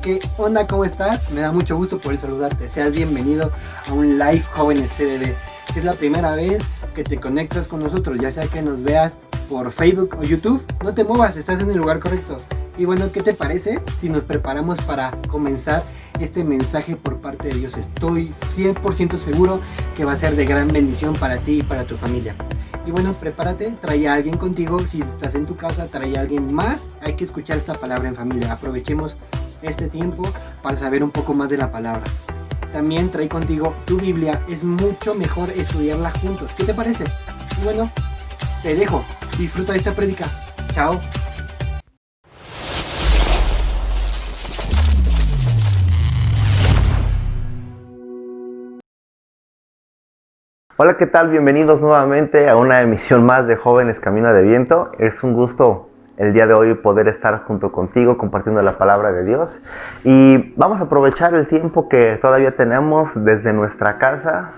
¿Qué onda? ¿Cómo estás? Me da mucho gusto poder saludarte. Seas bienvenido a un live Jóvenes CDB. Si es la primera vez que te conectas con nosotros, ya sea que nos veas por Facebook o YouTube, no te muevas, estás en el lugar correcto. Y bueno, ¿qué te parece si nos preparamos para comenzar este mensaje por parte de Dios? Estoy 100% seguro que va a ser de gran bendición para ti y para tu familia. Y bueno, prepárate, trae a alguien contigo. Si estás en tu casa, trae a alguien más. Hay que escuchar esta palabra en familia. Aprovechemos este tiempo para saber un poco más de la palabra. También trae contigo tu Biblia. Es mucho mejor estudiarla juntos. ¿Qué te parece? Y bueno, te dejo. Disfruta de esta prédica. Chao. Hola, ¿qué tal? Bienvenidos nuevamente a una emisión más de Jóvenes Camino de Viento. Es un gusto el día de hoy poder estar junto contigo compartiendo la palabra de Dios. Y vamos a aprovechar el tiempo que todavía tenemos desde nuestra casa,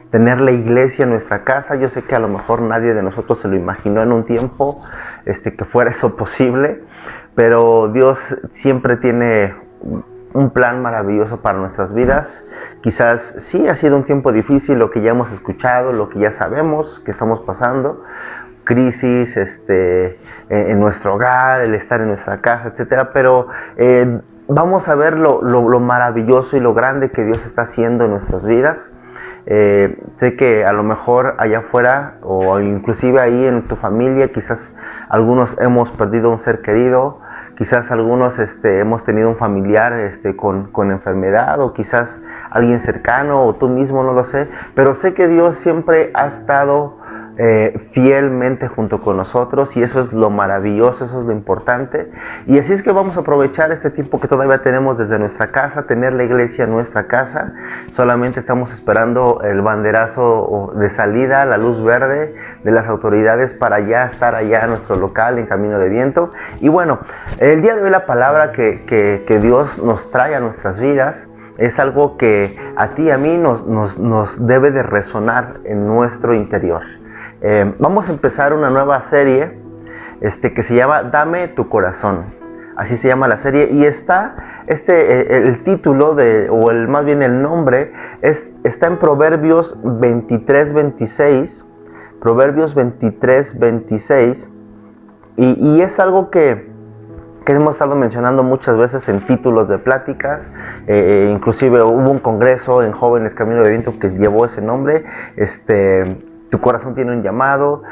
tener la iglesia en nuestra casa. Yo sé que a lo mejor nadie de nosotros se lo imaginó en un tiempo que fuera eso posible, pero Dios siempre tiene un plan maravilloso para nuestras vidas. Quizás sí ha sido un tiempo difícil, lo que ya hemos escuchado, lo que ya sabemos que estamos pasando, crisis en nuestro hogar, el estar en nuestra casa, etcétera, pero vamos a ver lo maravilloso y lo grande que Dios está haciendo en nuestras vidas. Sé que a lo mejor allá afuera o inclusive ahí en tu familia, quizás algunos hemos perdido un ser querido. Quizás algunos hemos tenido un familiar con enfermedad, o quizás alguien cercano, o tú mismo, no lo sé. Pero sé que Dios siempre ha estado fielmente junto con nosotros, y eso es lo maravilloso, eso es lo importante. Y así es que vamos a aprovechar este tiempo que todavía tenemos desde nuestra casa, tener la iglesia en nuestra casa. Solamente estamos esperando el banderazo de salida, la luz verde de las autoridades para ya estar allá en nuestro local en Camino de Viento. Y bueno, el día de hoy la palabra que Dios nos trae a nuestras vidas es algo que a ti y a mí nos debe de resonar en nuestro interior. Vamos a empezar una nueva serie que se llama Dame tu corazón. Así se llama la serie, y está el título más bien el nombre está en Proverbios 23:26. Proverbios 23:26, y es algo que hemos estado mencionando muchas veces en títulos de pláticas. Inclusive hubo un congreso en Jóvenes Camino de Viento que llevó ese nombre. Tu corazón tiene un llamado.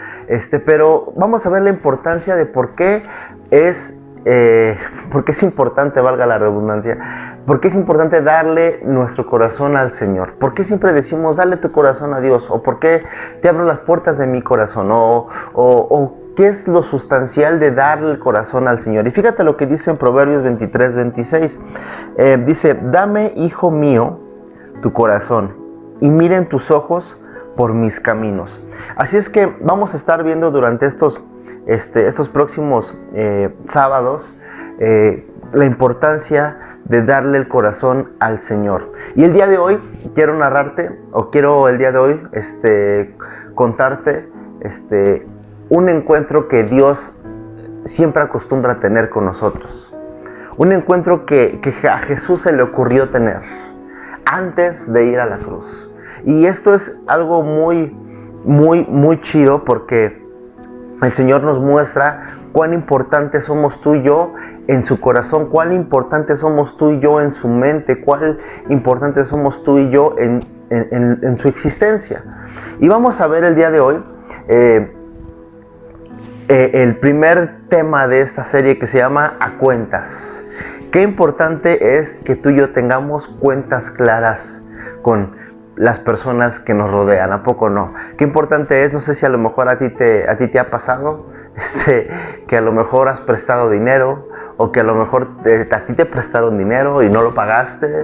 Pero vamos a ver la importancia de por qué es importante, valga la redundancia, por qué es importante darle nuestro corazón al Señor. ¿Por qué siempre decimos dale tu corazón a Dios? ¿O por qué te abro las puertas de mi corazón? ¿O qué es lo sustancial de darle el corazón al Señor? Y fíjate lo que dice en Proverbios 23:26. Dice: dame, hijo mío, tu corazón, y miren tus ojos por mis caminos. Así es que vamos a estar viendo durante estos próximos sábados la importancia de darle el corazón al Señor. Y el día de hoy quiero contarte un encuentro que Dios siempre acostumbra a tener con nosotros. Un encuentro que a Jesús se le ocurrió tener antes de ir a la cruz. Y esto es algo muy, muy, muy chido, porque el Señor nos muestra cuán importantes somos tú y yo en su corazón, cuán importantes somos tú y yo en su mente, cuán importantes somos tú y yo en su existencia. Y vamos a ver el día de hoy el primer tema de esta serie, que se llama A Cuentas. Qué importante es que tú y yo tengamos cuentas claras con las personas que nos rodean, ¿a poco no? Qué importante es, no sé si a lo mejor a ti te ha pasado, que a lo mejor has prestado dinero, o que a lo mejor a ti te prestaron dinero y no lo pagaste,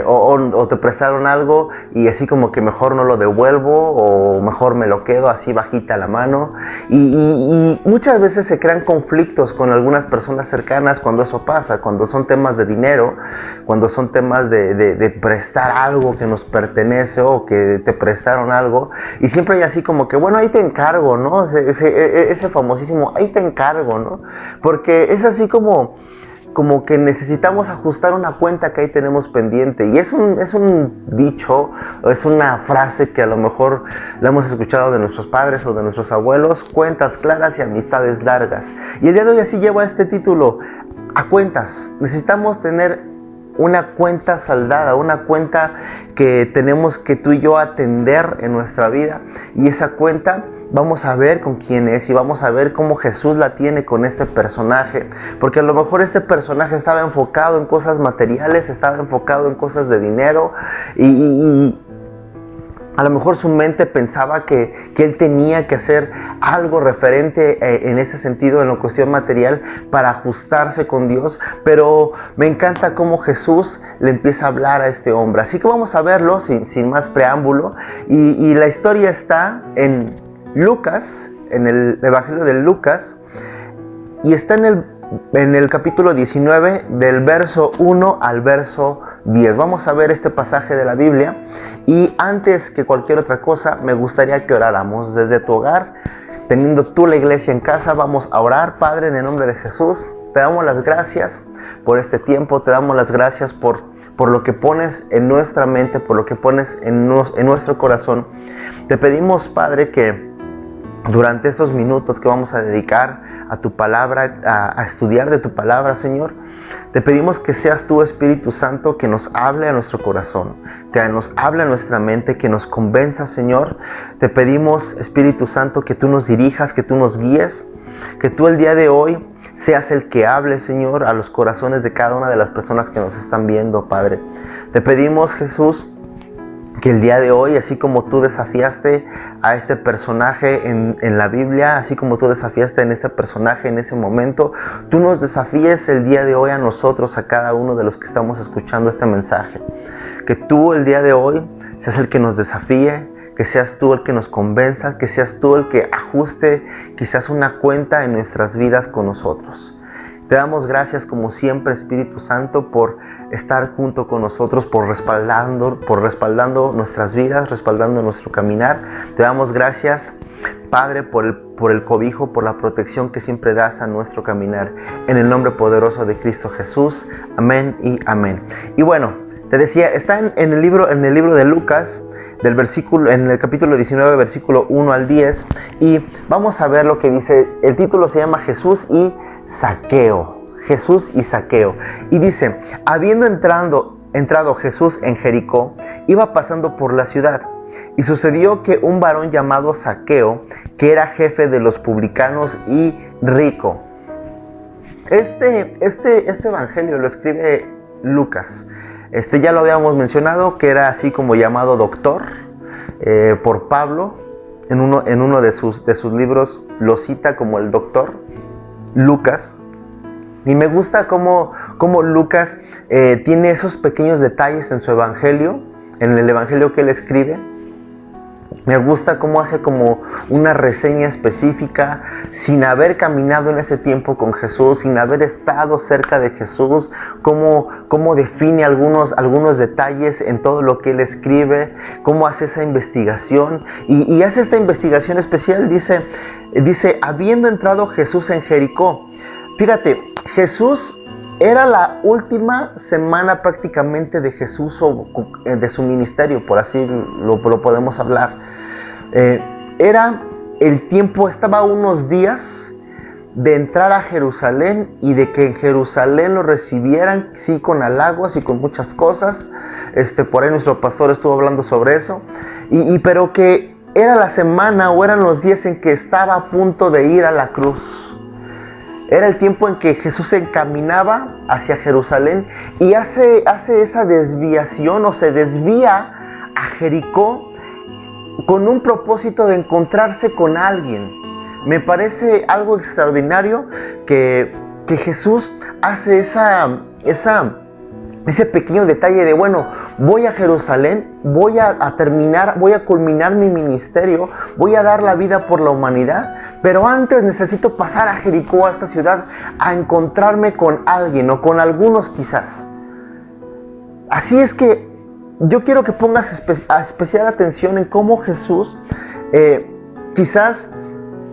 o te prestaron algo y así como que mejor no lo devuelvo, o mejor me lo quedo así bajita la mano. Y muchas veces se crean conflictos con algunas personas cercanas cuando eso pasa, cuando son temas de dinero, cuando son temas de prestar algo que nos pertenece, o que te prestaron algo, y siempre hay así como que, bueno, ahí te encargo, ¿no? Ese famosísimo, ahí te encargo, ¿no? Porque es así como como que necesitamos ajustar una cuenta que ahí tenemos pendiente. Y es un dicho, es una frase que a lo mejor la hemos escuchado de nuestros padres o de nuestros abuelos: cuentas claras y amistades largas. Y el día de hoy así lleva este título: a cuentas. Necesitamos tener una cuenta saldada, una cuenta que tenemos que tú y yo atender en nuestra vida. Y esa cuenta vamos a ver con quién es, y vamos a ver cómo Jesús la tiene con este personaje. Porque a lo mejor este personaje estaba enfocado en cosas materiales, estaba enfocado en cosas de dinero, y a lo mejor su mente pensaba que él tenía que hacer algo referente en ese sentido, en la cuestión material, para ajustarse con Dios. Pero me encanta cómo Jesús le empieza a hablar a este hombre. Así que vamos a verlo sin más preámbulo. Y la historia está en Lucas, en el Evangelio de Lucas, y está en el capítulo 19, del verso 1 al verso 10. Vamos a ver este pasaje de la Biblia. Y antes que cualquier otra cosa, me gustaría que oráramos desde tu hogar, teniendo tú la iglesia en casa. Vamos a orar. Padre, en el nombre de Jesús, te damos las gracias por este tiempo, te damos las gracias por lo que pones en nuestra mente, por lo que pones en nuestro corazón. Te pedimos, Padre, que durante estos minutos que vamos a dedicar a tu palabra, a estudiar de tu palabra, Señor, te pedimos que seas tú, Espíritu Santo, que nos hable a nuestro corazón, que nos hable a nuestra mente, que nos convenza, Señor. Te pedimos, Espíritu Santo, que tú nos dirijas, que tú nos guíes, que tú el día de hoy seas el que hable, Señor, a los corazones de cada una de las personas que nos están viendo, Padre. Te pedimos, Jesús, que el día de hoy, así como tú desafiaste a este personaje en la Biblia, así como tú desafiaste en este personaje en ese momento, tú nos desafíes el día de hoy a nosotros, a cada uno de los que estamos escuchando este mensaje. Que tú el día de hoy seas el que nos desafíe, que seas tú el que nos convenza, que seas tú el que ajuste quizás una cuenta en nuestras vidas con nosotros. Te damos gracias como siempre, Espíritu Santo, por estar junto con nosotros, por respaldando nuestras vidas, respaldando nuestro caminar. Te damos gracias, Padre, por el cobijo, por la protección que siempre das a nuestro caminar. En el nombre poderoso de Cristo Jesús. Amén y amén. Y bueno, te decía, está en el libro de Lucas, en el capítulo 19, versículo 1 al 10. Y vamos a ver lo que dice. El título se llama Jesús y Zaqueo. Jesús y Zaqueo. Y dice: habiendo entrado Jesús en Jericó, iba pasando por la ciudad. Y sucedió que un varón llamado Zaqueo, que era jefe de los publicanos y rico. Este evangelio lo escribe Lucas. Ya lo habíamos mencionado, que era así como llamado doctor por Pablo. En uno de sus libros lo cita como el doctor Lucas. Y me gusta cómo Lucas tiene esos pequeños detalles en su evangelio, en el evangelio que él escribe. Me gusta cómo hace como una reseña específica, sin haber caminado en ese tiempo con Jesús, sin haber estado cerca de Jesús, cómo define algunos detalles en todo lo que él escribe, cómo hace esa investigación. Y hace esta investigación especial, dice, habiendo entrado Jesús en Jericó. Fíjate, Jesús era la última semana prácticamente de Jesús o de su ministerio, por así lo podemos hablar. Era el tiempo, estaba a unos días de entrar a Jerusalén y de que en Jerusalén lo recibieran, sí, con halagos y con muchas cosas. Por ahí nuestro pastor estuvo hablando sobre eso. Pero que era la semana o eran los días en que estaba a punto de ir a la cruz. Era el tiempo en que Jesús se encaminaba hacia Jerusalén y hace esa desviación, o se desvía a Jericó con un propósito de encontrarse con alguien. Me parece algo extraordinario que Jesús hace ese pequeño detalle de, bueno, voy a Jerusalén, voy a culminar mi ministerio, voy a dar la vida por la humanidad, pero antes necesito pasar a Jericó, a esta ciudad, a encontrarme con alguien o con algunos quizás. Así es que yo quiero que pongas especial atención en cómo Jesús quizás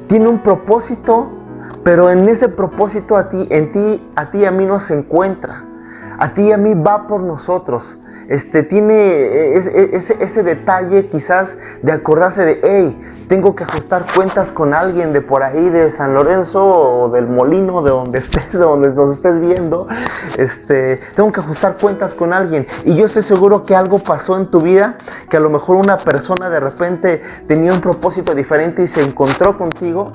tiene un propósito pero en ese propósito a ti y a mí nos encuentra. A ti y a mí va por nosotros. Tiene ese detalle quizás de acordarse de, hey, tengo que ajustar cuentas con alguien de por ahí, de San Lorenzo o del Molino, de donde estés, de donde nos estés viendo. Tengo que ajustar cuentas con alguien. Y yo estoy seguro que algo pasó en tu vida, que a lo mejor una persona de repente tenía un propósito diferente y se encontró contigo,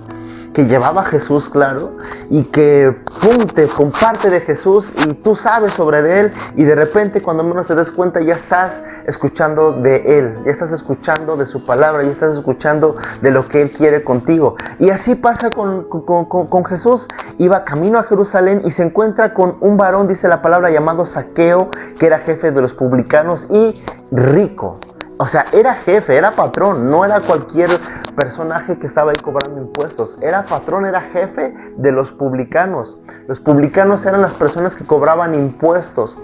que llevaba a Jesús, claro, y que pum, te comparte de Jesús y tú sabes sobre de Él, y de repente cuando menos te des cuenta ya estás escuchando de Él, ya estás escuchando de su palabra, ya estás escuchando de lo que Él quiere contigo. Y así pasa con Jesús. Iba camino a Jerusalén y se encuentra con un varón, dice la palabra, llamado Zaqueo, que era jefe de los publicanos y rico. O sea, era jefe, era patrón, no era cualquier personaje que estaba ahí cobrando impuestos. Era patrón, era jefe de los publicanos. Los publicanos eran las personas que cobraban impuestos.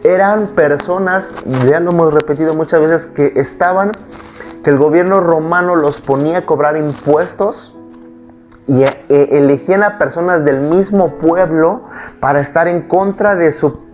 Eran personas, ya lo hemos repetido muchas veces, que el gobierno romano los ponía a cobrar impuestos y elegían a personas del mismo pueblo para estar en contra de su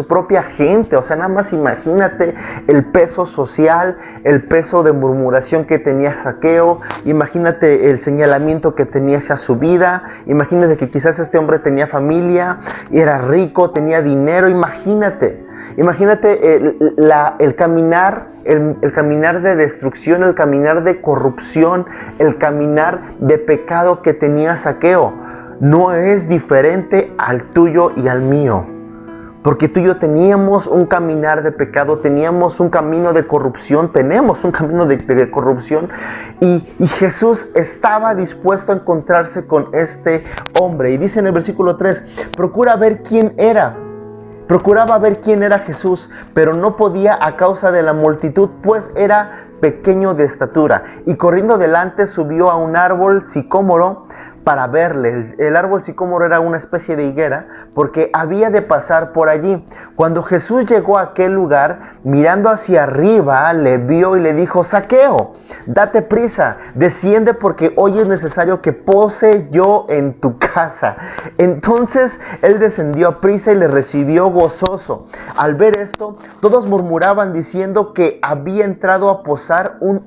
propia gente. O sea, nada más imagínate el peso social, el peso de murmuración que tenía Zaqueo, imagínate el señalamiento que tenía hacia su vida, imagínate que quizás este hombre tenía familia, era rico, tenía dinero, imagínate el caminar, el caminar de destrucción, el caminar de corrupción, el caminar de pecado que tenía Zaqueo. No es diferente al tuyo y al mío, porque tú y yo teníamos un caminar de pecado, teníamos un camino de corrupción, tenemos un camino de corrupción, y Jesús estaba dispuesto a encontrarse con este hombre. Y dice en el versículo 3, procuraba ver quién era Jesús, pero no podía a causa de la multitud, pues era pequeño de estatura. Y corriendo delante subió a un árbol sicómoro para verle. El árbol sicómoro era una especie de higuera, porque había de pasar por allí. Cuando Jesús llegó a aquel lugar, mirando hacia arriba, le vio y le dijo: Zaqueo, date prisa, desciende, porque hoy es necesario que pose yo en tu casa. Entonces él descendió a prisa y le recibió gozoso. Al ver esto, todos murmuraban diciendo que había entrado a posar con un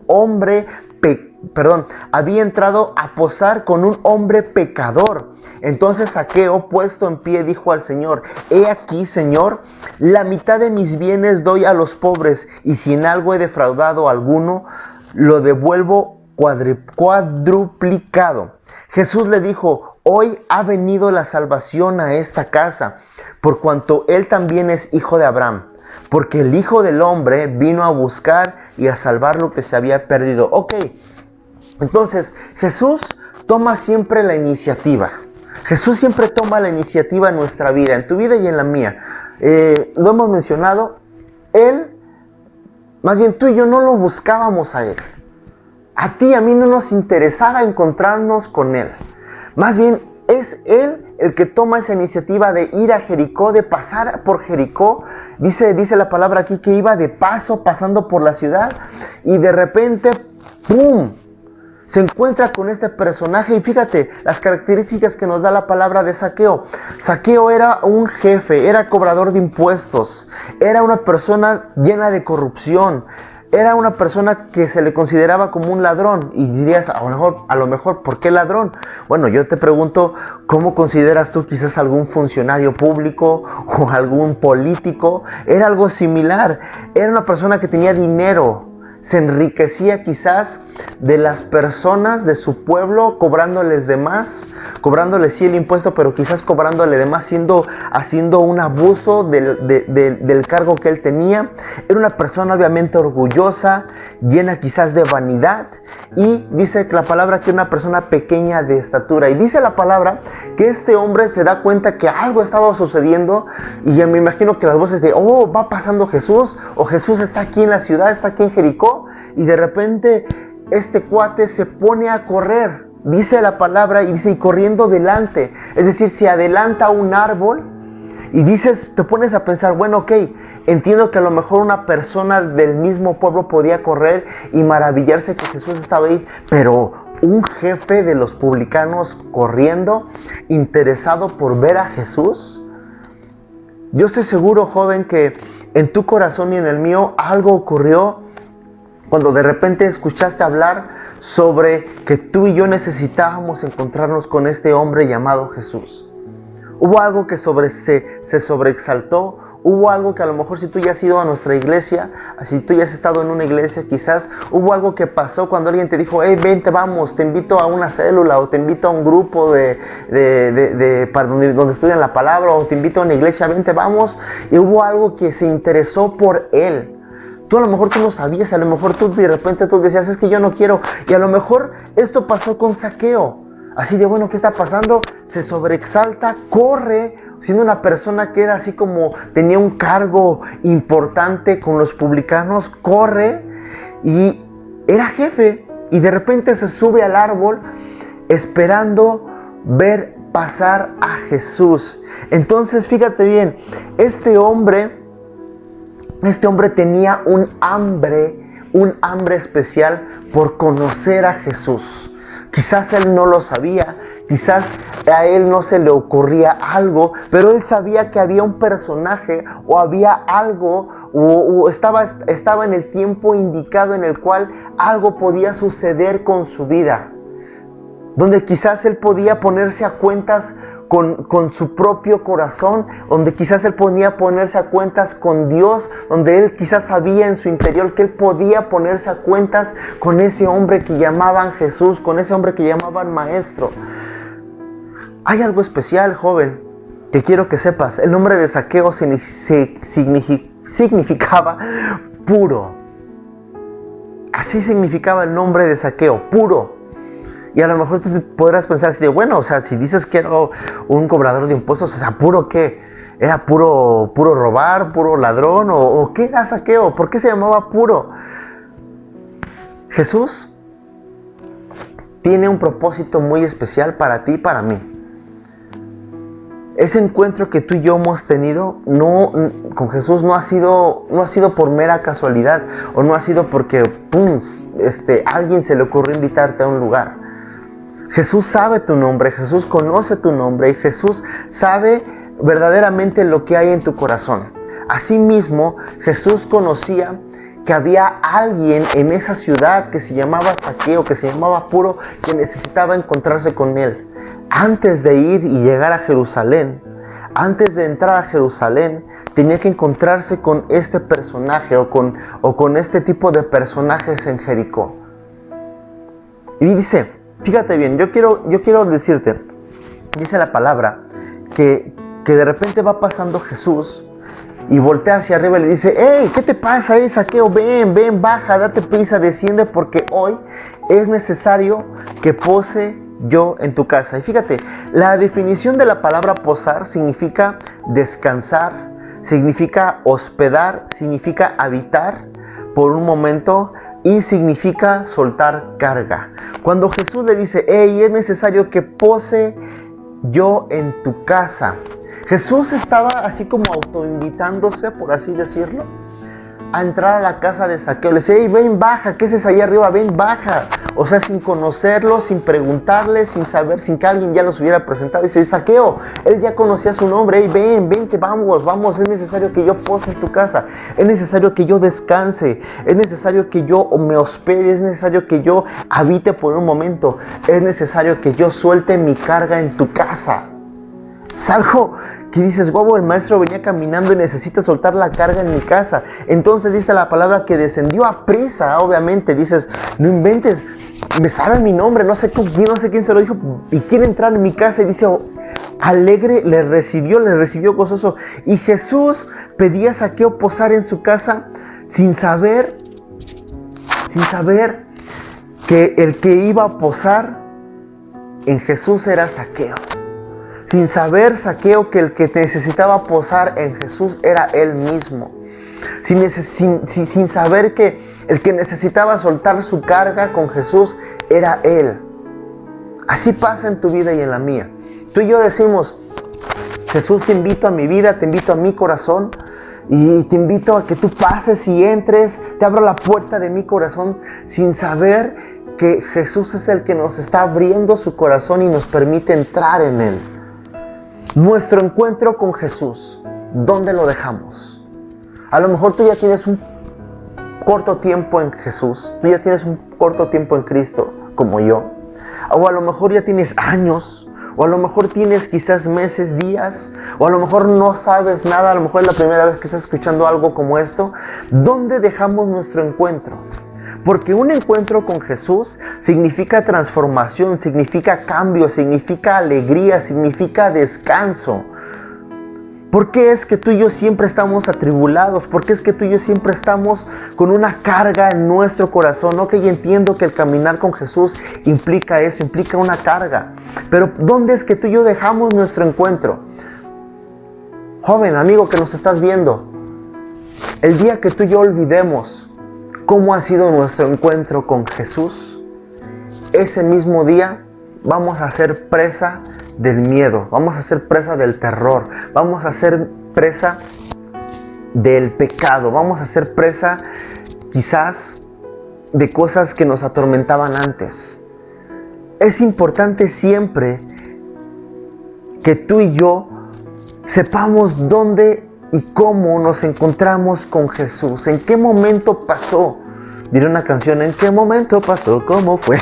hombre pecador. Entonces Zaqueo, puesto en pie, dijo al Señor: He aquí, Señor, la mitad de mis bienes doy a los pobres, y si en algo he defraudado a alguno, lo devuelvo cuadruplicado. Jesús le dijo: Hoy ha venido la salvación a esta casa, por cuanto él también es hijo de Abraham. Porque el Hijo del Hombre vino a buscar y a salvar lo que se había perdido. Ok, entonces Jesús toma siempre la iniciativa. Jesús siempre toma la iniciativa en nuestra vida, en tu vida y en la mía. Lo hemos mencionado, más bien tú y yo no lo buscábamos a Él. A ti y a mí no nos interesaba encontrarnos con Él. Más bien es Él el que toma esa iniciativa de ir a Jericó, de pasar por Jericó. Dice la palabra aquí que iba de paso, pasando por la ciudad, y de repente, ¡pum!, se encuentra con este personaje. Y fíjate las características que nos da la palabra de Zaqueo. Zaqueo era un jefe, era cobrador de impuestos, era una persona llena de corrupción, era una persona que se le consideraba como un ladrón. Y dirías, a lo mejor, ¿por qué ladrón? Bueno, yo te pregunto, ¿cómo consideras tú quizás algún funcionario público o algún político? Era algo similar. Era una persona que tenía dinero, se enriquecía quizás de las personas de su pueblo, cobrándoles de más, cobrándoles sí el impuesto, pero quizás cobrándole de más, haciendo un abuso del cargo que él tenía. Era una persona obviamente orgullosa, llena quizás de vanidad, y dice la palabra que era una persona pequeña de estatura. Y dice la palabra que este hombre se da cuenta que algo estaba sucediendo, y ya me imagino que las voces de, oh, va pasando Jesús, o Jesús está aquí en la ciudad, está aquí en Jericó, y de repente este cuate se pone a correr, dice la palabra, y dice, y corriendo delante, es decir, se adelanta a un árbol. Y te pones a pensar, bueno, ok, entiendo que a lo mejor una persona del mismo pueblo podía correr y maravillarse que Jesús estaba ahí, pero un jefe de los publicanos corriendo, interesado por ver a Jesús? Yo estoy seguro, joven, que en tu corazón y en el mío algo ocurrió cuando de repente escuchaste hablar sobre que tú y yo necesitábamos encontrarnos con este hombre llamado Jesús. Hubo algo que se sobreexaltó. Hubo algo que a lo mejor, si tú ya has ido a nuestra iglesia, si tú ya has estado en una iglesia, quizás hubo algo que pasó cuando alguien te dijo: hey, vente, vamos, te invito a una célula, o te invito a un grupo para donde estudian la palabra, o te invito a una iglesia, vente, vamos. Y hubo algo que se interesó por él. Tú a lo mejor tú no sabías, a lo mejor tú de repente tú decías: es que yo no quiero. Y a lo mejor esto pasó con Zaqueo. Así de, bueno, ¿qué está pasando? Se sobreexalta, corre, siendo una persona que era así como tenía un cargo importante con los publicanos, corre y era jefe, y de repente se sube al árbol esperando ver pasar a Jesús. Entonces, fíjate bien, este hombre tenía un hambre especial por conocer a Jesús. Quizás él no lo sabía, quizás a él no se le ocurría algo, pero él sabía que había un personaje o había algo, o estaba en el tiempo indicado en el cual algo podía suceder con su vida, donde quizás él podía ponerse a cuentas con su propio corazón, donde quizás él podía ponerse a cuentas con Dios, donde él quizás sabía en su interior que él podía ponerse a cuentas con ese hombre que llamaban Jesús, con ese hombre que llamaban Maestro. Hay algo especial, joven, que quiero que sepas. El nombre de Zaqueo significaba puro. Así significaba el nombre de Zaqueo, puro. Y a lo mejor tú podrás pensar así de, bueno, o sea, si dices que era un cobrador de impuestos, o sea, ¿puro qué? ¿Era puro robar, puro ladrón? ¿O qué era Zaqueo? ¿Por qué se llamaba puro? Jesús tiene un propósito muy especial para ti y para mí. Ese encuentro que tú y yo hemos tenido con Jesús no ha sido por mera casualidad, o no ha sido porque alguien se le ocurrió invitarte a un lugar. Jesús sabe tu nombre, Jesús conoce tu nombre, y Jesús sabe verdaderamente lo que hay en tu corazón. Asimismo, Jesús conocía que había alguien en esa ciudad que se llamaba Zaqueo, que se llamaba Puro, que necesitaba encontrarse con él. Antes de ir y llegar a Jerusalén, antes de entrar a Jerusalén, tenía que encontrarse con este personaje o con este tipo de personajes en Jericó. Y dice, fíjate bien, yo quiero decirte, dice la palabra, que de repente va pasando Jesús y voltea hacia arriba y le dice: hey, ¿qué te pasa, Zaqueo? Ven, baja, date prisa, desciende, porque hoy es necesario que pose yo en tu casa. Y fíjate, la definición de la palabra posar significa descansar, significa hospedar, significa habitar por un momento y significa soltar carga. Cuando Jesús le dice: hey, es necesario que pose yo en tu casa, Jesús estaba así como autoinvitándose, por así decirlo, a entrar a la casa de Zaqueo. Le dice: hey, ven, baja, ¿qué haces ahí arriba? Ven, baja. O sea, sin conocerlo, sin preguntarle, sin saber, sin que alguien ya los hubiera presentado. Dice: Zaqueo, él ya conocía su nombre. Hey, vente, vamos, es necesario que yo pose en tu casa. Es necesario que yo descanse. Es necesario que yo me hospede. Es necesario que yo habite por un momento. Es necesario que yo suelte mi carga en tu casa. Es algo que dices: wow, el maestro venía caminando y necesita soltar la carga en mi casa. Entonces dice la palabra que descendió a prisa. Obviamente dices: no inventes, me sabe mi nombre, no sé quién se lo dijo, y quiere entrar en mi casa. Y dice: alegre, le recibió gozoso. Y Jesús pedía a Zaqueo posar en su casa sin saber que el que iba a posar en Jesús era Zaqueo. Sin saber Zaqueo que el que necesitaba posar en Jesús era él mismo. Sin saber que el que necesitaba soltar su carga con Jesús era él. Así pasa en tu vida y en la mía. Tú y yo decimos: Jesús, te invito a mi vida, te invito a mi corazón, y te invito a que tú pases y entres, te abro la puerta de mi corazón, sin saber que Jesús es el que nos está abriendo su corazón y nos permite entrar en Él. Nuestro encuentro con Jesús, ¿dónde lo dejamos? A lo mejor tú ya tienes un corto tiempo en Jesús, tú ya tienes un corto tiempo en Cristo, como yo. O a lo mejor ya tienes años, o a lo mejor tienes quizás meses, días, o a lo mejor no sabes nada, a lo mejor es la primera vez que estás escuchando algo como esto. ¿Dónde dejamos nuestro encuentro? Porque un encuentro con Jesús significa transformación, significa cambio, significa alegría, significa descanso. ¿Por qué es que tú y yo siempre estamos atribulados? ¿Por qué es que tú y yo siempre estamos con una carga en nuestro corazón? Ok, entiendo que el caminar con Jesús implica eso, implica una carga. Pero ¿dónde es que tú y yo dejamos nuestro encuentro? Joven, amigo que nos estás viendo, el día que tú y yo olvidemos cómo ha sido nuestro encuentro con Jesús, ese mismo día vamos a ser presa del miedo, vamos a ser presa del terror, vamos a ser presa del pecado, vamos a ser presa quizás de cosas que nos atormentaban antes. Es importante siempre que tú y yo sepamos dónde y cómo nos encontramos con Jesús, en qué momento pasó. Diré una canción, ¿en qué momento pasó? ¿Cómo fue?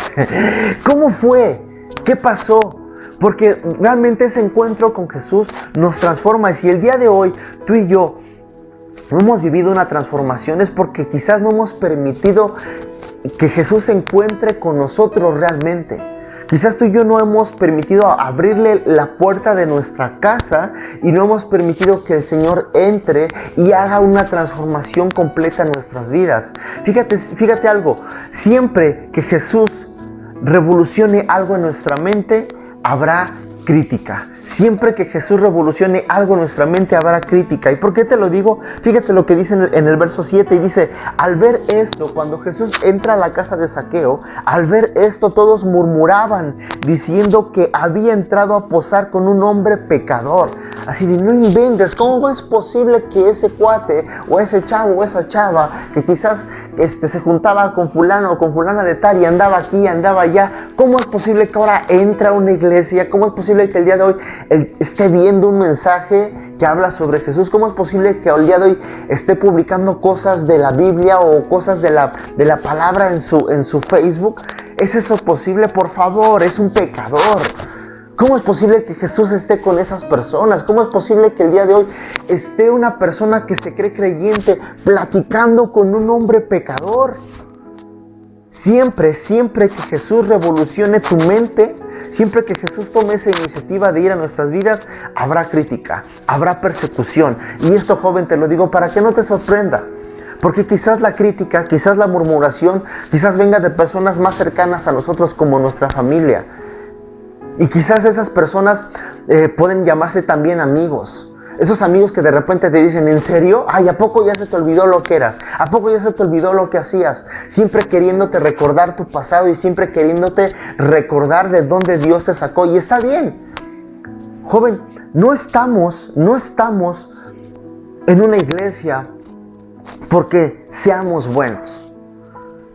¿Cómo fue? ¿Qué pasó? Porque realmente ese encuentro con Jesús nos transforma. Y si el día de hoy tú y yo no hemos vivido una transformación, es porque quizás no hemos permitido que Jesús se encuentre con nosotros realmente. Quizás tú y yo no hemos permitido abrirle la puerta de nuestra casa y no hemos permitido que el Señor entre y haga una transformación completa en nuestras vidas. Fíjate algo, siempre que Jesús revolucione algo en nuestra mente, habrá crítica. Siempre que Jesús revolucione algo en nuestra mente, habrá crítica. ¿Y por qué te lo digo? Fíjate lo que dice en el verso 7 y dice: al ver esto, cuando Jesús entra a la casa de Zaqueo, al ver esto todos murmuraban diciendo que había entrado a posar con un hombre pecador. Así de, no inventes, ¿cómo es posible que ese cuate o ese chavo o esa chava que quizás se juntaba con fulano o con fulana de tal y andaba aquí, andaba allá, cómo es posible que ahora entra a una iglesia? ¿Cómo es posible que el día de hoy él esté viendo un mensaje que habla sobre Jesús? ¿Cómo es posible que el día de hoy esté publicando cosas de la Biblia o cosas de la palabra en su Facebook? ¿Es eso posible? Por favor, es un pecador. ¿Cómo es posible que Jesús esté con esas personas? ¿Cómo es posible que el día de hoy esté una persona que se cree creyente platicando con un hombre pecador? Siempre que Jesús revolucione tu mente, siempre que Jesús tome esa iniciativa de ir a nuestras vidas, habrá crítica, habrá persecución. Y esto, joven, te lo digo para que no te sorprenda. Porque quizás la crítica, quizás la murmuración, quizás venga de personas más cercanas a nosotros como nuestra familia. Y quizás esas personas pueden llamarse también amigos. Esos amigos que de repente te dicen, ¿en serio? Ay, ¿a poco ya se te olvidó lo que eras? ¿A poco ya se te olvidó lo que hacías? Siempre queriéndote recordar tu pasado y siempre queriéndote recordar de dónde Dios te sacó. Y está bien. Joven, no estamos en una iglesia porque seamos buenos.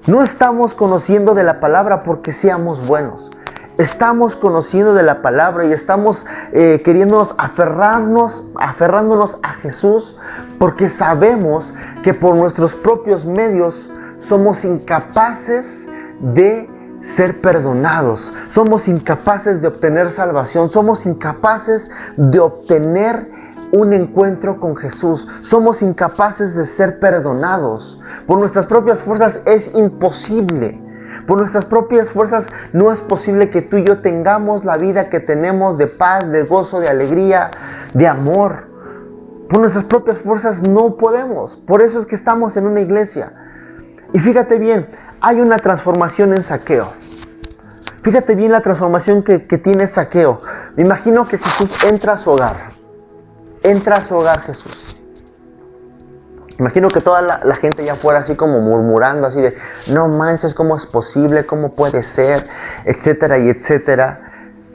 No estamos conociendo de la palabra porque seamos buenos. Estamos conociendo de la palabra y estamos queriéndonos aferrándonos a Jesús porque sabemos que por nuestros propios medios somos incapaces de ser perdonados, somos incapaces de obtener salvación, somos incapaces de obtener un encuentro con Jesús, somos incapaces de ser perdonados. Por nuestras propias fuerzas es imposible. Por nuestras propias fuerzas no es posible que tú y yo tengamos la vida que tenemos de paz, de gozo, de alegría, de amor. Por nuestras propias fuerzas no podemos. Por eso es que estamos en una iglesia. Y fíjate bien, hay una transformación en Zaqueo. Fíjate bien la transformación que tiene Zaqueo. Me imagino que Jesús entra a su hogar. Entra a su hogar Jesús. Imagino que toda la gente ya fuera así como murmurando, así de, no manches, ¿cómo es posible? ¿Cómo puede ser? Etcétera y etcétera.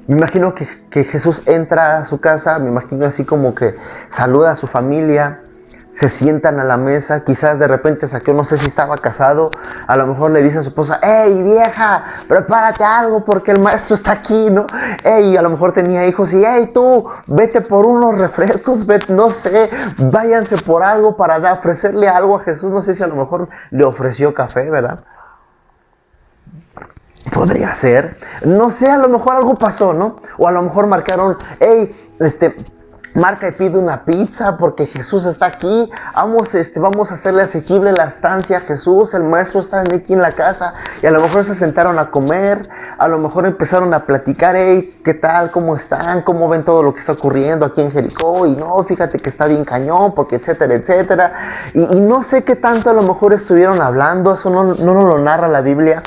Me imagino que Jesús entra a su casa, me imagino así como que saluda a su familia, se sientan a la mesa, quizás de repente Zaqueo, no sé si estaba casado, a lo mejor le dice a su esposa, hey vieja, prepárate algo porque el maestro está aquí, ¿no? Hey, a lo mejor tenía hijos y hey tú, vete por unos refrescos, vete, no sé, váyanse por algo para ofrecerle algo a Jesús, no sé si a lo mejor le ofreció café, ¿verdad? Podría ser, no sé, a lo mejor algo pasó, ¿no? O a lo mejor marcaron, hey, marca y pide una pizza porque Jesús está aquí. Vamos a hacerle asequible la estancia a Jesús. El maestro está aquí en la casa. Y a lo mejor se sentaron a comer. A lo mejor empezaron a platicar. Hey, ¿qué tal? ¿Cómo están? ¿Cómo ven todo lo que está ocurriendo aquí en Jericó? Y no, fíjate que está bien cañón porque etcétera, etcétera. Y no sé qué tanto a lo mejor estuvieron hablando. Eso no nos lo narra la Biblia.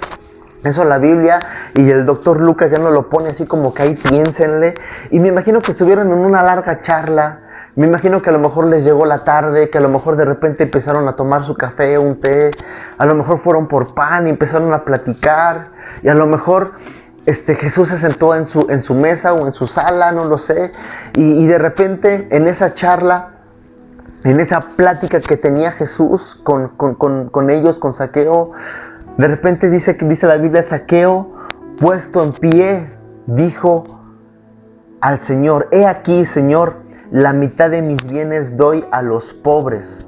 Eso la Biblia y el doctor Lucas ya nos lo pone así como que ahí piénsenle. Y me imagino que estuvieron en una larga charla. Me imagino que a lo mejor les llegó la tarde, que a lo mejor de repente empezaron a tomar su café, un té. A lo mejor fueron por pan y empezaron a platicar. Y a lo mejor Jesús se sentó en su mesa o en su sala, no lo sé. Y de repente en esa charla, en esa plática que tenía Jesús con ellos, con Zaqueo, de repente dice la Biblia, Zaqueo, puesto en pie, dijo al Señor, he aquí, Señor, la mitad de mis bienes doy a los pobres.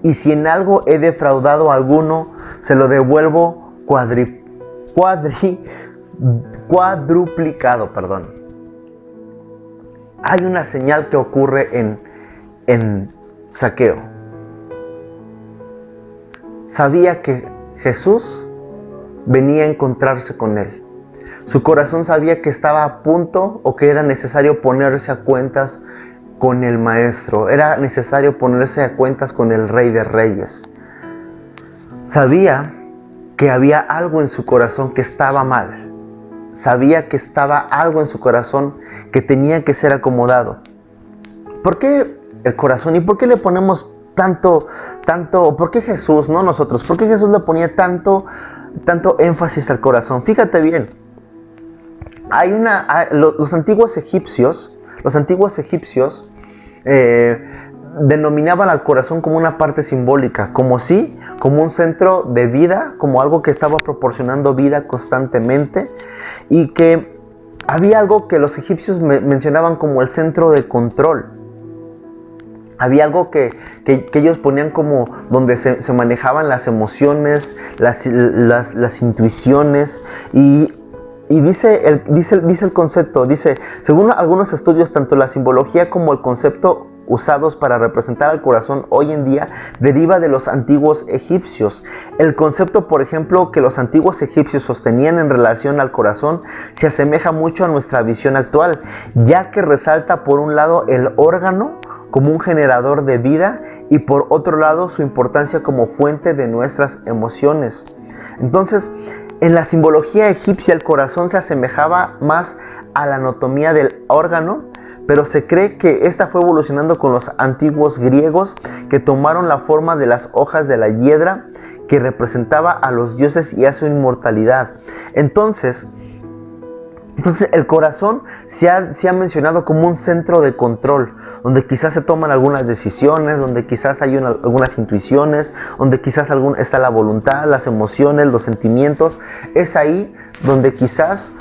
Y si en algo he defraudado a alguno, se lo devuelvo cuadruplicado. Hay una señal que ocurre en Zaqueo. Sabía que Jesús venía a encontrarse con él. Su corazón sabía que estaba a punto o que era necesario ponerse a cuentas con el Maestro. Era necesario ponerse a cuentas con el Rey de Reyes. Sabía que había algo en su corazón que estaba mal. Sabía que estaba algo en su corazón que tenía que ser acomodado. ¿Por qué el corazón? ¿Y por qué le ponemos tanto, por qué Jesús, no nosotros? ¿Por qué Jesús le ponía tanto énfasis al corazón? Fíjate bien, los antiguos egipcios denominaban al corazón como una parte simbólica, como un centro de vida, como algo que estaba proporcionando vida constantemente, y que había algo que los egipcios mencionaban como el centro de control. Había algo que ellos ponían como donde se manejaban las emociones, las intuiciones. Y dice el concepto, según algunos estudios, tanto la simbología como el concepto usados para representar al corazón hoy en día deriva de los antiguos egipcios. El concepto, por ejemplo, que los antiguos egipcios sostenían en relación al corazón se asemeja mucho a nuestra visión actual, ya que resalta por un lado el órgano como un generador de vida y por otro lado su importancia como fuente de nuestras emociones. Entonces, en la simbología egipcia el corazón se asemejaba más a la anatomía del órgano, pero se cree que esta fue evolucionando con los antiguos griegos, que tomaron la forma de las hojas de la hiedra que representaba a los dioses y a su inmortalidad. Entonces el corazón se ha mencionado como un centro de control, donde quizás se toman algunas decisiones, donde quizás hay algunas intuiciones, donde quizás está la voluntad, las emociones, los sentimientos. Es ahí donde quizás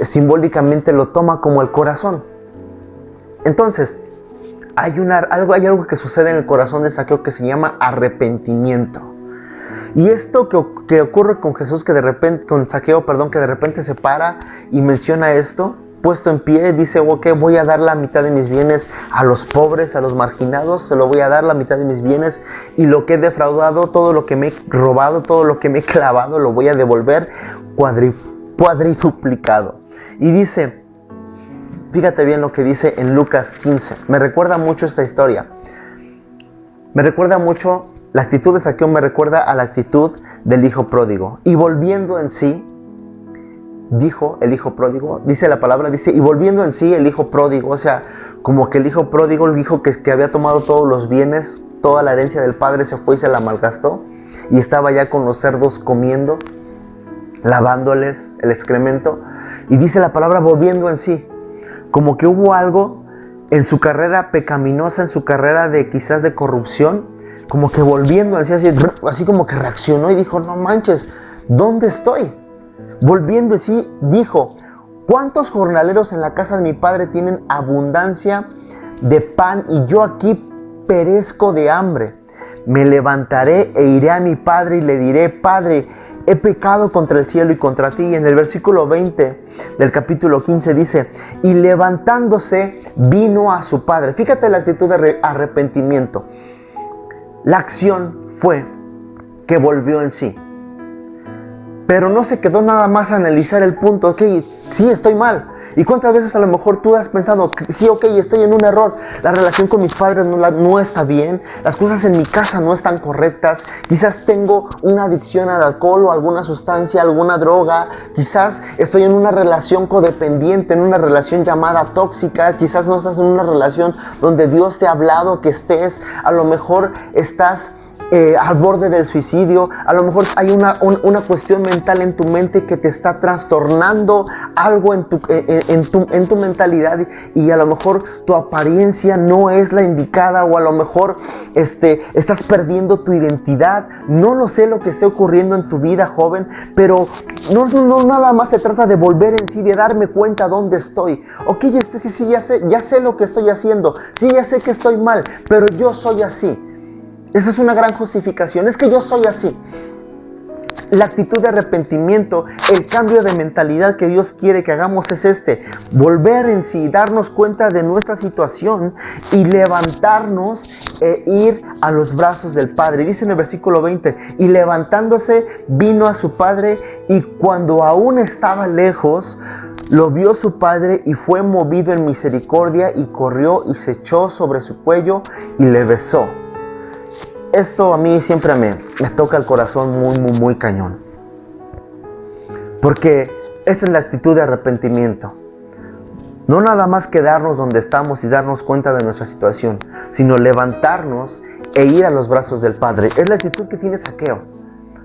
simbólicamente lo toma como el corazón. Entonces, hay algo que sucede en el corazón de Zaqueo que se llama arrepentimiento. Y esto que ocurre con Jesús, con Zaqueo, que de repente se para y menciona esto, puesto en pie, dice, ok, voy a dar la mitad de mis bienes a los pobres, a los marginados, se lo voy a dar la mitad de mis bienes, y lo que he defraudado, todo lo que me he robado, todo lo que me he clavado, lo voy a devolver cuadriplicado. Y dice, fíjate bien lo que dice en Lucas 15, me recuerda mucho esta historia, me recuerda mucho, la actitud de Zaqueo me recuerda a la actitud del hijo pródigo, y volviendo en sí, dijo el hijo pródigo, dice la palabra, y volviendo en sí el hijo pródigo, o sea, como que el hijo pródigo, el hijo que había tomado todos los bienes, toda la herencia del padre, se fue y se la malgastó, y estaba ya con los cerdos comiendo, lavándoles el excremento, y dice la palabra volviendo en sí, como que hubo algo en su carrera pecaminosa, en su carrera quizás de corrupción, como que volviendo, así como que reaccionó y dijo, no manches, ¿dónde estoy? Volviendo así, dijo, ¿cuántos jornaleros en la casa de mi padre tienen abundancia de pan y yo aquí perezco de hambre? Me levantaré e iré a mi padre y le diré, Padre, he pecado contra el cielo y contra ti. Y en el versículo 20 del capítulo 15 dice, y levantándose vino a su padre. Fíjate la actitud de arrepentimiento. La acción fue que volvió en sí. Pero no se quedó nada más a analizar el punto, ok, sí, estoy mal. ¿Y cuántas veces a lo mejor tú has pensado, sí, ok, estoy en un error, la relación con mis padres no está bien, las cosas en mi casa no están correctas, quizás tengo una adicción al alcohol o alguna sustancia, alguna droga, quizás estoy en una relación codependiente, en una relación llamada tóxica, quizás no estás en una relación donde Dios te ha hablado que estés, a lo mejor estás al borde del suicidio, a lo mejor hay una cuestión mental en tu mente que te está trastornando algo en tu mentalidad y a lo mejor tu apariencia no es la indicada o a lo mejor estás perdiendo tu identidad. No lo sé lo que esté ocurriendo en tu vida, joven, pero no nada más se trata de volver en sí, de darme cuenta dónde estoy. Ok, sí, ya sé lo que estoy haciendo, sí, ya sé que estoy mal, pero yo soy así. Esa es una gran justificación, es que yo soy así. La actitud de arrepentimiento, el cambio de mentalidad que Dios quiere que hagamos es volver en sí, darnos cuenta de nuestra situación y levantarnos e ir a los brazos del Padre. Dice en el versículo 20, y levantándose vino a su Padre y cuando aún estaba lejos, lo vio su padre y fue movido en misericordia y corrió y se echó sobre su cuello y le besó. Esto a mí siempre me toca el corazón muy cañón. Porque esa es la actitud de arrepentimiento. No nada más quedarnos donde estamos y darnos cuenta de nuestra situación, sino levantarnos e ir a los brazos del Padre. Es la actitud que tiene Zaqueo.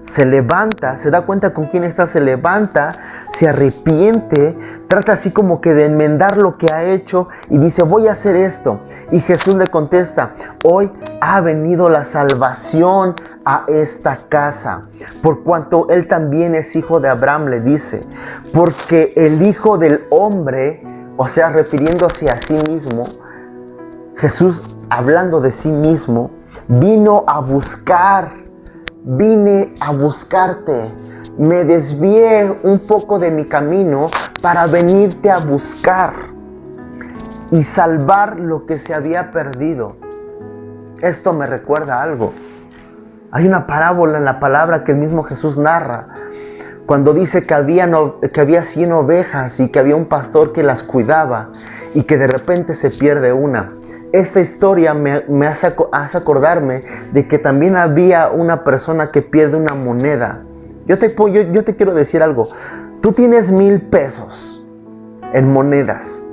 Se levanta, se da cuenta con quién está, se levanta, se arrepiente, trata así como que de enmendar lo que ha hecho y dice, voy a hacer esto. Y Jesús le contesta, hoy ha venido la salvación a esta casa, por cuanto él también es hijo de Abraham, le dice, porque el Hijo del Hombre, o sea, refiriéndose a sí mismo, Jesús hablando de sí mismo, vine a buscarte. Me desvié un poco de mi camino para venirte a buscar y salvar lo que se había perdido. Esto me recuerda algo. Hay una parábola en la palabra que el mismo Jesús narra, cuando dice que había 100 ovejas y que había un pastor que las cuidaba y que de repente se pierde una. Esta historia me hace acordarme de que también había una persona que pierde una moneda. Yo te quiero decir algo. Tú tienes 1,000 pesos en monedas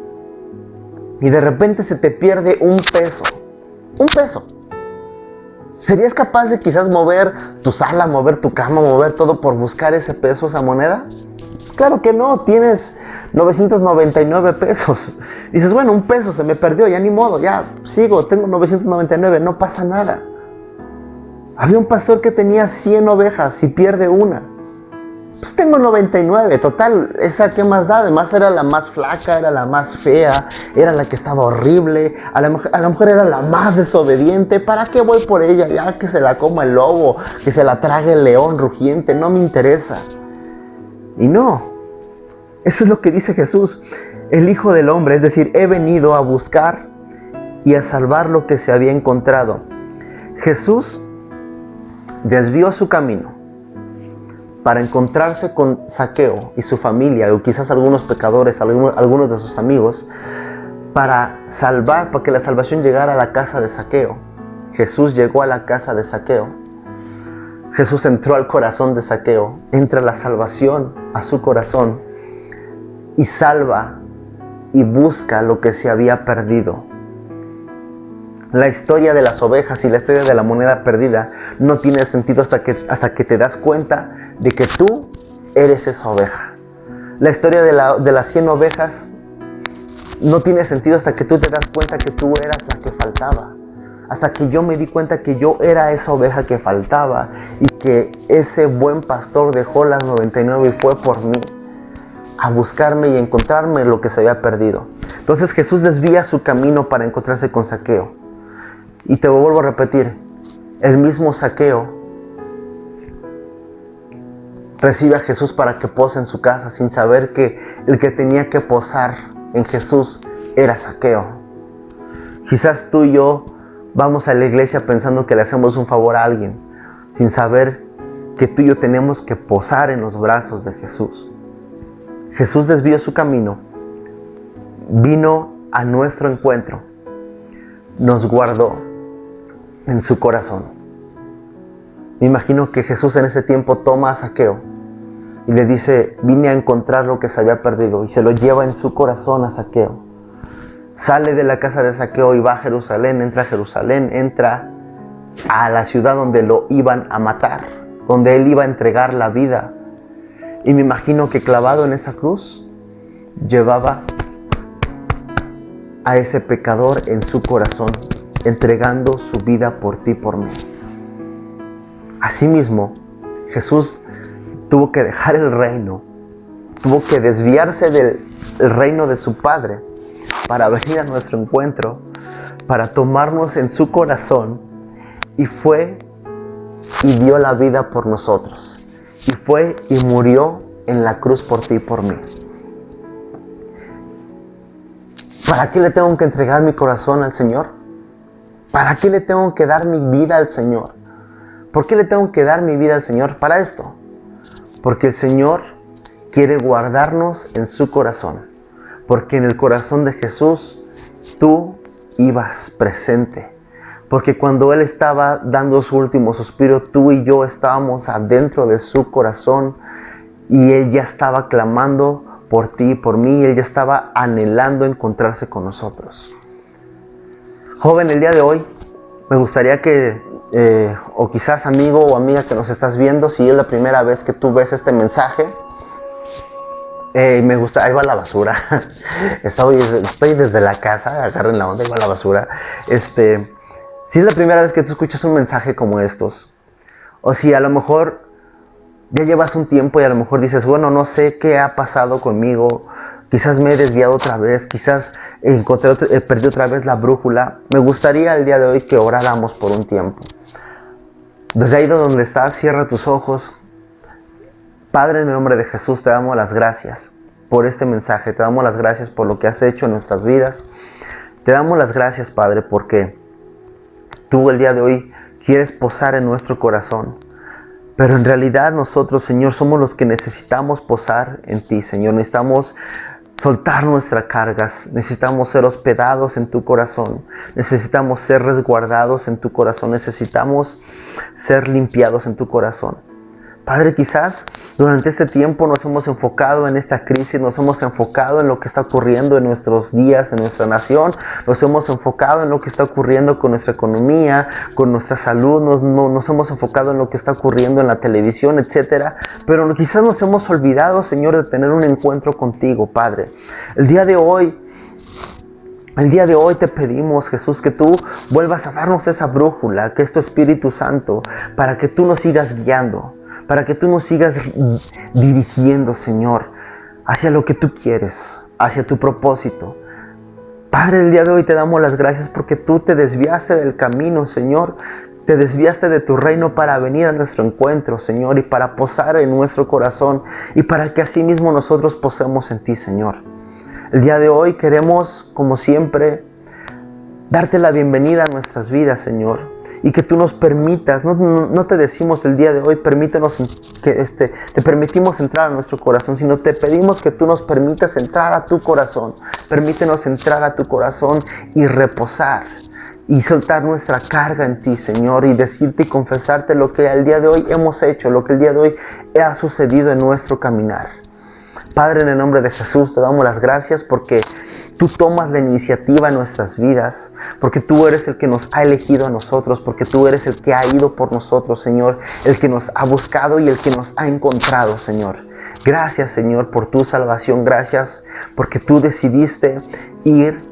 y de repente se te pierde un peso. Un peso. ¿Serías capaz de quizás mover tu sala, mover tu cama, mover todo por buscar ese peso, esa moneda? Claro que no. Tienes 999 pesos. Dices, bueno, un peso se me perdió, ya ni modo, ya sigo, tengo 999, no pasa nada. Había un pastor que tenía 100 ovejas y pierde una. Pues tengo 99, total, esa que más da, además era la más flaca, era la más fea, era la que estaba horrible, a lo mejor era la más desobediente. ¿Para qué voy por ella? Ya que se la coma el lobo, que se la trague el león rugiente, no me interesa. Y no, eso es lo que dice Jesús, el Hijo del Hombre, es decir, he venido a buscar y a salvar lo que se había encontrado. Jesús desvió su camino para encontrarse con Zaqueo y su familia, o quizás algunos pecadores, algunos de sus amigos, para que la salvación llegara a la casa de Zaqueo. Jesús llegó a la casa de Zaqueo. Jesús entró al corazón de Zaqueo, entra la salvación a su corazón y salva y busca lo que se había perdido. La historia de las ovejas y la historia de la moneda perdida no tiene sentido hasta que te das cuenta de que tú eres esa oveja. La historia de las 100 ovejas no tiene sentido hasta que tú te das cuenta que tú eras la que faltaba. hasta que yo me di cuenta que yo era esa oveja que faltaba y que ese buen pastor dejó las 99 y fue por mí a buscarme y encontrarme lo que se había perdido. Entonces Jesús desvía su camino para encontrarse con Zaqueo. Y te lo vuelvo a repetir, el mismo Zaqueo recibe a Jesús para que pose en su casa sin saber que el que tenía que posar en Jesús era Zaqueo. Quizás tú y yo vamos a la iglesia pensando que le hacemos un favor a alguien, sin saber que tú y yo tenemos que posar en los brazos de Jesús. Jesús desvió su camino, vino a nuestro encuentro, nos guardó en su corazón. Me imagino que Jesús en ese tiempo toma a Zaqueo y le dice, vine a encontrar lo que se había perdido, y se lo lleva en su corazón a Zaqueo. Sale de la casa de Zaqueo y va a Jerusalén, entra a la ciudad donde lo iban a matar, donde él iba a entregar la vida. Y me imagino que clavado en esa cruz, llevaba a ese pecador en su corazón, entregando su vida por ti y por mí. Asimismo, Jesús tuvo que dejar el reino, tuvo que desviarse del reino de su Padre para venir a nuestro encuentro, para tomarnos en su corazón, y fue y dio la vida por nosotros, y fue y murió en la cruz por ti y por mí. ¿Para qué le tengo que entregar mi corazón al Señor? ¿Para qué le tengo que dar mi vida al Señor? ¿Por qué le tengo que dar mi vida al Señor? Para esto. Porque el Señor quiere guardarnos en su corazón. Porque en el corazón de Jesús tú ibas presente. Porque cuando Él estaba dando su último suspiro, tú y yo estábamos adentro de su corazón. Y Él ya estaba clamando por ti y por mí. Él ya estaba anhelando encontrarse con nosotros. Joven, el día de hoy me gustaría que, o quizás amigo o amiga que nos estás viendo, si es la primera vez que tú ves este mensaje, me gusta, ahí va la basura. Estoy desde la casa, agarren la onda, ahí va la basura. Si es la primera vez que tú escuchas un mensaje como estos, o si a lo mejor ya llevas un tiempo y a lo mejor dices, bueno, no sé qué ha pasado conmigo, quizás me he desviado otra vez, quizás perdí otra vez la brújula. Me gustaría el día de hoy que oráramos por un tiempo. Desde ahí donde estás, cierra tus ojos. Padre, en el nombre de Jesús, te damos las gracias por este mensaje. Te damos las gracias por lo que has hecho en nuestras vidas. Te damos las gracias, Padre, porque tú el día de hoy quieres posar en nuestro corazón. Pero en realidad nosotros, Señor, somos los que necesitamos posar en ti, Señor. Necesitamos soltar nuestras cargas, necesitamos ser hospedados en tu corazón, necesitamos ser resguardados en tu corazón, necesitamos ser limpiados en tu corazón. Padre, quizás durante este tiempo nos hemos enfocado en esta crisis, nos hemos enfocado en lo que está ocurriendo en nuestros días, en nuestra nación, nos hemos enfocado en lo que está ocurriendo con nuestra economía, con nuestra salud, nos hemos enfocado en lo que está ocurriendo en la televisión, etcétera. Pero quizás nos hemos olvidado, Señor, de tener un encuentro contigo, Padre. El día de hoy te pedimos, Jesús, que tú vuelvas a darnos esa brújula, que es tu Espíritu Santo, para que tú nos sigas guiando, para que tú nos sigas dirigiendo, Señor, hacia lo que tú quieres, hacia tu propósito. Padre, el día de hoy te damos las gracias porque tú te desviaste del camino, Señor. Te desviaste de tu reino para venir a nuestro encuentro, Señor, y para posar en nuestro corazón, y para que así mismo nosotros posemos en ti, Señor. El día de hoy queremos, como siempre, darte la bienvenida a nuestras vidas, Señor. Y que tú nos permitas, no te decimos el día de hoy, permítenos que te permitimos entrar a nuestro corazón, sino te pedimos que tú nos permitas entrar a tu corazón. Permítenos entrar a tu corazón y reposar y soltar nuestra carga en ti, Señor, y decirte y confesarte lo que el día de hoy hemos hecho, lo que el día de hoy ha sucedido en nuestro caminar. Padre, en el nombre de Jesús te damos las gracias porque tú tomas la iniciativa en nuestras vidas, porque tú eres el que nos ha elegido a nosotros, porque tú eres el que ha ido por nosotros, Señor, el que nos ha buscado y el que nos ha encontrado, Señor. Gracias, Señor, por tu salvación. Gracias porque tú decidiste ir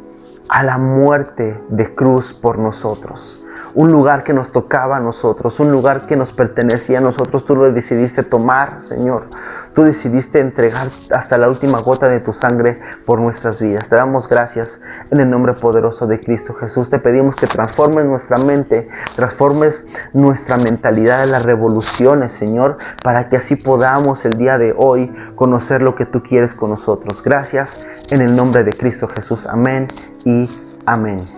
a la muerte de cruz por nosotros. un lugar que nos tocaba a nosotros, un lugar que nos pertenecía a nosotros. Tú lo decidiste tomar, Señor. Tú decidiste entregar hasta la última gota de tu sangre por nuestras vidas. Te damos gracias en el nombre poderoso de Cristo Jesús. Te pedimos que transformes nuestra mente, transformes nuestra mentalidad, en las revoluciones, Señor, para que así podamos el día de hoy conocer lo que tú quieres con nosotros. Gracias en el nombre de Cristo Jesús. Amén y amén.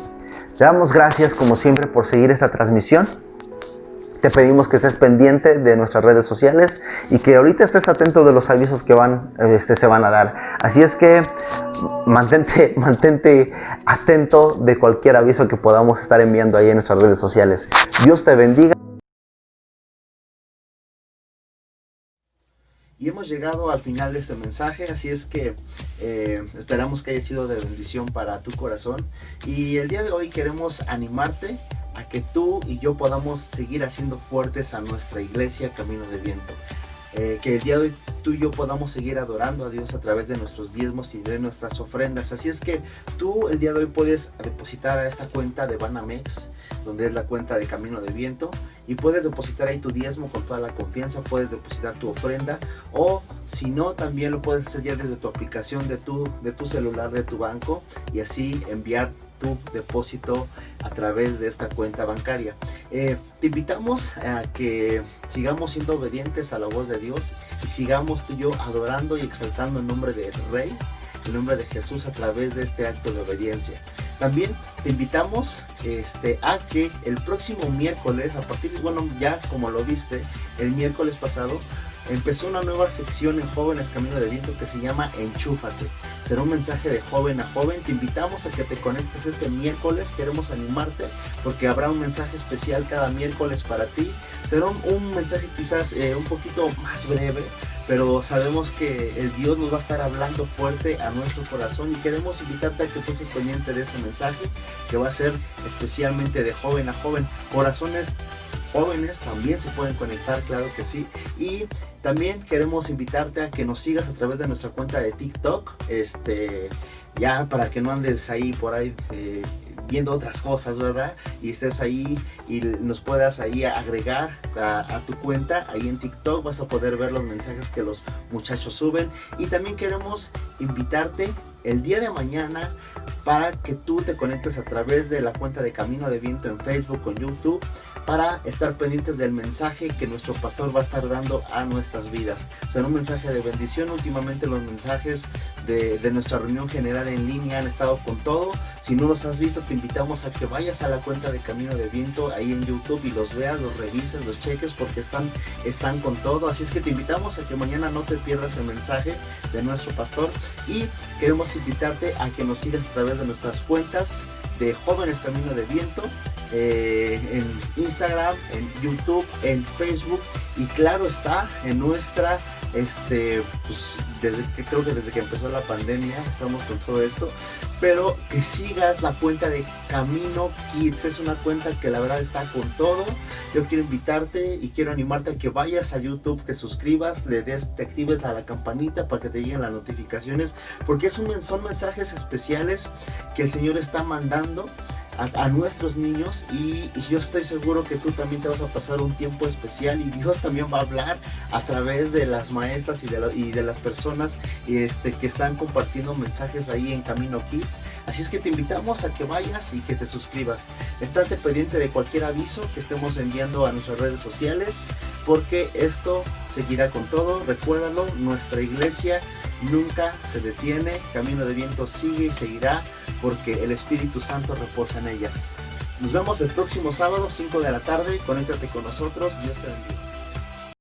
Te damos gracias como siempre por seguir esta transmisión. Te pedimos que estés pendiente de nuestras redes sociales y que ahorita estés atento de los avisos que se van a dar. Así es que mantente atento de cualquier aviso que podamos estar enviando ahí en nuestras redes sociales. Dios te bendiga. Y hemos llegado al final de este mensaje, así es que esperamos que haya sido de bendición para tu corazón. Y el día de hoy queremos animarte a que tú y yo podamos seguir haciendo fuertes a nuestra iglesia Camino de Viento. Que el día de hoy tú y yo podamos seguir adorando a Dios a través de nuestros diezmos y de nuestras ofrendas. Así es que tú el día de hoy puedes depositar a esta cuenta de Banamex, donde es la cuenta de Camino de Viento, y puedes depositar ahí tu diezmo con toda la confianza, puedes depositar tu ofrenda, o si no, también lo puedes hacer ya desde tu aplicación de tu celular, de tu banco, y así enviar tu depósito a través de esta cuenta bancaria. Te invitamos a que sigamos siendo obedientes a la voz de Dios y sigamos tú y yo adorando y exaltando el nombre del Rey, el nombre de Jesús a través de este acto de obediencia. También te invitamos a que el próximo miércoles, a partir de, ya como lo viste, el miércoles pasado, empezó una nueva sección en Jóvenes Camino de Viento que se llama Enchúfate. Será un mensaje de joven a joven. Te invitamos a que te conectes este miércoles. Queremos animarte porque habrá un mensaje especial cada miércoles para ti. Será un mensaje quizás un poquito más breve, pero sabemos que el Dios nos va a estar hablando fuerte a nuestro corazón y queremos invitarte a que tú estés pendiente de ese mensaje que va a ser especialmente de joven a joven. Corazones jóvenes también se pueden conectar, claro que sí. Y también queremos invitarte a que nos sigas a través de nuestra cuenta de TikTok, ya para que no andes ahí por ahí viendo otras cosas, ¿verdad? Y estés ahí y nos puedas ahí agregar a tu cuenta. Ahí en TikTok vas a poder ver los mensajes que los muchachos suben. Y también queremos invitarte el día de mañana para que tú te conectes a través de la cuenta de Camino de Viento en Facebook o en YouTube, para estar pendientes del mensaje que nuestro pastor va a estar dando a nuestras vidas. Será un mensaje de bendición. Últimamente los mensajes de nuestra reunión general en línea han estado con todo. Si no los has visto, te invitamos a que vayas a la cuenta de Camino de Viento ahí en YouTube y los veas, los revises, los cheques, porque están con todo. Así es que te invitamos a que mañana no te pierdas el mensaje de nuestro pastor, y queremos invitarte a que nos sigas a través de nuestras cuentas de Jóvenes Camino de Viento, en Instagram, en YouTube, en Facebook, y claro está en nuestra pues desde que empezó la pandemia estamos con todo esto, pero que sigas la cuenta de Camino Kids. Es una cuenta que la verdad está con todo. Yo quiero invitarte y quiero animarte a que vayas a YouTube, te suscribas, te actives a la campanita para que te lleguen las notificaciones, porque son mensajes especiales que el Señor está mandando a nuestros niños, y yo estoy seguro que tú también te vas a pasar un tiempo especial, y Dios también va a hablar a través de las maestras y de las personas que están compartiendo mensajes ahí en Camino Kids. Así es que te invitamos a que vayas y que te suscribas. Estate pendiente de cualquier aviso que estemos enviando a nuestras redes sociales, porque esto seguirá con todo. Recuérdalo, nuestra iglesia nunca se detiene. Camino de Viento sigue y seguirá, porque el Espíritu Santo reposa en ella. Nos vemos el próximo sábado, 5 de la tarde. Conéctate con nosotros. Dios te bendiga.